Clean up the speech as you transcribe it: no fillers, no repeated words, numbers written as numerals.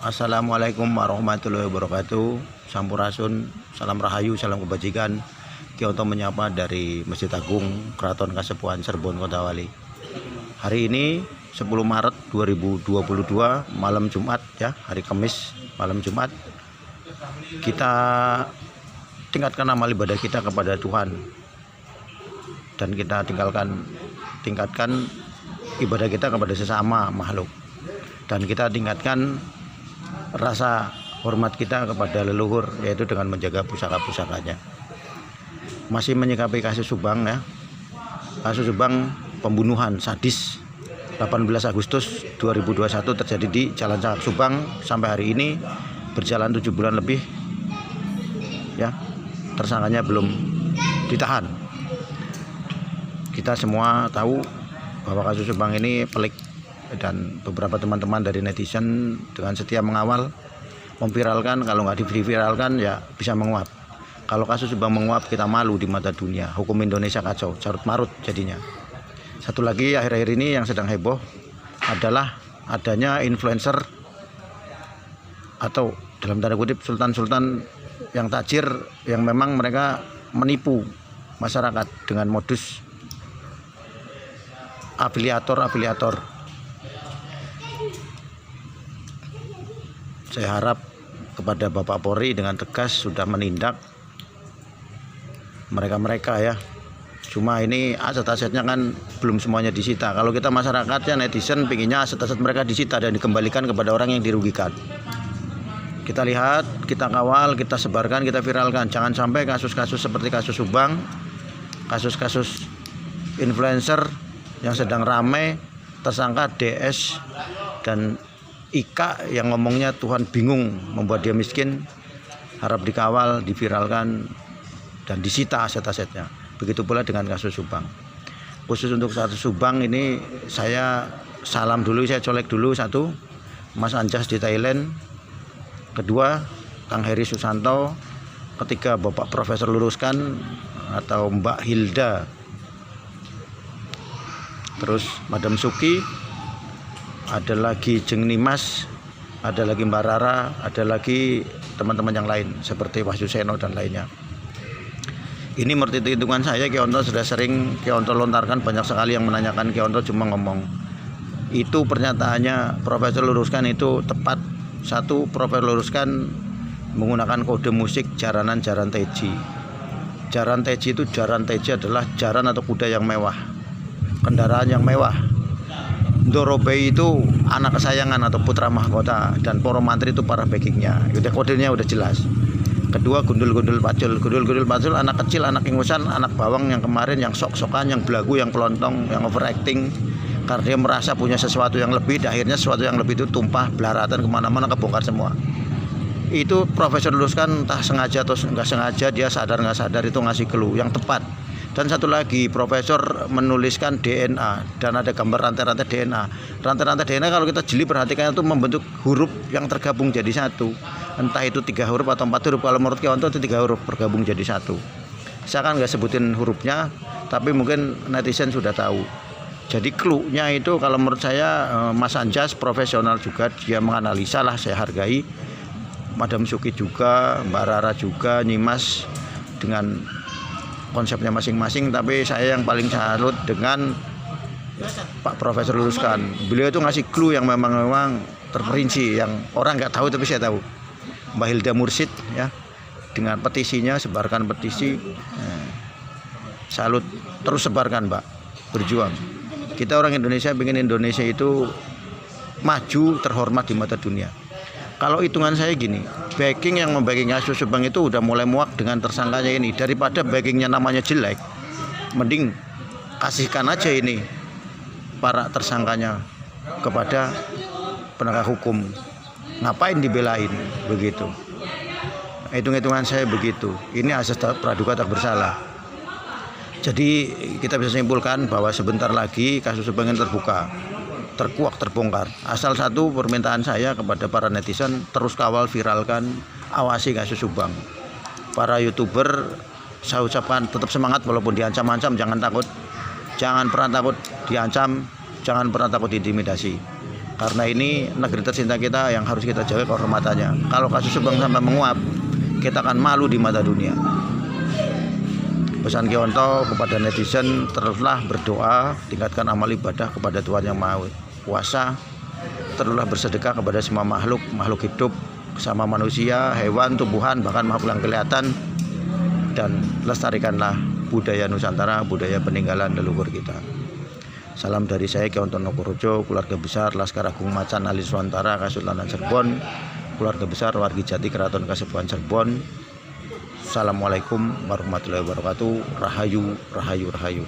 Assalamualaikum warahmatullahi wabarakatuh. Sampurasun, salam rahayu, salam kebajikan. Kionto menyapa dari Masjid Agung Keraton Kasepuhan Cirebon Kota Wali. Hari ini 10 Maret 2022 malam Jumat ya, hari Kamis malam Jumat. Kita tingkatkan amal ibadah kita kepada Tuhan dan kita tingkatkan ibadah kita kepada sesama makhluk. Dan kita tingkatkan rasa hormat kita kepada leluhur, yaitu dengan menjaga pusaka-pusakanya. Masih menyikapi kasus Subang ya, kasus Subang pembunuhan sadis 18 Agustus 2021 terjadi di Jalan Cakak Subang. Sampai hari ini berjalan 7 bulan lebih ya, tersangkanya belum ditahan. Kita semua tahu bahwa kasus Subang ini pelik, dan beberapa teman-teman dari netizen dengan setia mengawal, memviralkan. Kalau nggak diviralkan ya bisa menguap. Kalau kasus Subang menguap, kita malu di mata dunia. Hukum Indonesia kacau, carut marut jadinya. Satu lagi akhir-akhir ini yang sedang heboh adalah adanya influencer atau dalam tanda kutip sultan-sultan yang tajir, yang memang mereka menipu masyarakat dengan modus afiliator. Saya harap kepada Bapak Polri dengan tegas sudah menindak mereka ya. Cuma ini aset-asetnya kan belum semuanya disita. Kalau kita masyarakatnya, netizen pinginnya aset-aset mereka disita dan dikembalikan kepada orang yang dirugikan. Kita lihat, kita kawal, kita sebarkan, kita viralkan. Jangan sampai kasus-kasus seperti kasus Subang, kasus-kasus influencer yang sedang ramai, tersangka DS dan Ika yang ngomongnya Tuhan bingung membuat dia miskin, harap dikawal, diviralkan, dan disita aset-asetnya. Begitu pula dengan kasus Subang. Khusus untuk kasus Subang ini saya salam dulu, saya colek dulu satu, Mas Anjas di Thailand. Kedua, Kang Heri Susanto. Ketiga, Bapak Profesor Luruskan atau Mbak Hilda. Terus Madam Suki. Ada lagi Jeng Nimas, ada lagi Mbak Rara, ada lagi teman-teman yang lain seperti Wahyu Seno dan lainnya. Ini menurut hitungan saya, Kionto sudah sering Kionto lontarkan, banyak sekali yang menanyakan, Kionto cuma ngomong. Itu pernyataannya Profesor Luruskan itu tepat. Satu, Profesor Luruskan menggunakan kode musik Jaranan Jaran Teji. Jaran Teji itu, Jaran Teji adalah jaran atau kuda yang mewah, kendaraan yang mewah. Dorobei itu anak kesayangan atau putra mahkota, dan Poro Mantri itu para backingnya. Udah kodenya udah jelas. Kedua, gundul-gundul pacul. Gundul-gundul pacul anak kecil, anak ingusan, anak bawang yang kemarin, yang sok-sokan, yang belagu, yang pelontong, yang overacting, karena dia merasa punya sesuatu yang lebih. Akhirnya sesuatu yang lebih itu tumpah belaratan kemana-mana, kebongkar semua. Itu Profesor Luruskan entah sengaja atau nggak sengaja, dia sadar nggak sadar itu ngasih clue yang tepat. Dan satu lagi, Profesor menuliskan DNA dan ada gambar rantai-rantai DNA. Rantai-rantai DNA kalau kita jeli perhatikan itu membentuk huruf yang tergabung jadi satu. Entah itu 3 huruf atau 4 huruf. Kalau menurut Kionto itu 3 huruf bergabung jadi satu. Saya kan nggak sebutin hurufnya, tapi mungkin netizen sudah tahu. Jadi clue-nya itu kalau menurut saya, Mas Anjas profesional juga, dia menganalisa lah, saya hargai. Madam Suki juga, Mbak Rara juga, Nyimas dengan konsepnya masing-masing, tapi saya yang paling salut dengan Pak Profesor Luruskan. Beliau itu ngasih clue yang memang terperinci, yang orang nggak tahu tapi saya tahu. Mbak Hilda Mursid ya, dengan petisinya, sebarkan petisi. Salut, terus sebarkan Mbak, berjuang. Kita orang Indonesia ingin Indonesia itu maju, terhormat di mata dunia. Kalau hitungan saya gini, backing yang membacking kasus Subang itu udah mulai muak dengan tersangkanya ini. Daripada backingnya namanya jelek, mending kasihkan aja ini para tersangkanya kepada penegak hukum. Ngapain dibelain begitu? Hitung-hitungan saya begitu. Ini asas praduga tak bersalah. Jadi kita bisa simpulkan bahwa sebentar lagi kasus Subang ini terbuka, terkuak, terbongkar. Asal satu permintaan saya kepada para netizen, terus kawal, viralkan, awasi kasus Subang. Para YouTuber, saya ucapkan tetap semangat walaupun diancam-ancam, jangan takut. Jangan pernah takut diancam, jangan pernah takut diintimidasi. Karena ini negeri tercinta kita yang harus kita jaga kehormatannya. Kalau kasus Subang sampai menguap, kita akan malu di mata dunia. Pesan Kionto kepada netizen, teruslah berdoa, tingkatkan amal ibadah kepada Tuhan Yang Maha Kuasa, teruslah bersedekah kepada semua makhluk hidup, sama manusia, hewan, tumbuhan, bahkan makhluk yang kelihatan, dan lestarikanlah budaya Nusantara, budaya peninggalan leluhur kita. Salam dari saya, Kionto Nokorojo, keluarga besar Laskar Agung Macan Alis Wantara, Kasultanan Cirebon, keluarga besar wargi jati Keraton Kasepuhan Cirebon. Assalamualaikum warahmatullahi wabarakatuh. Rahayu, rahayu, rahayu.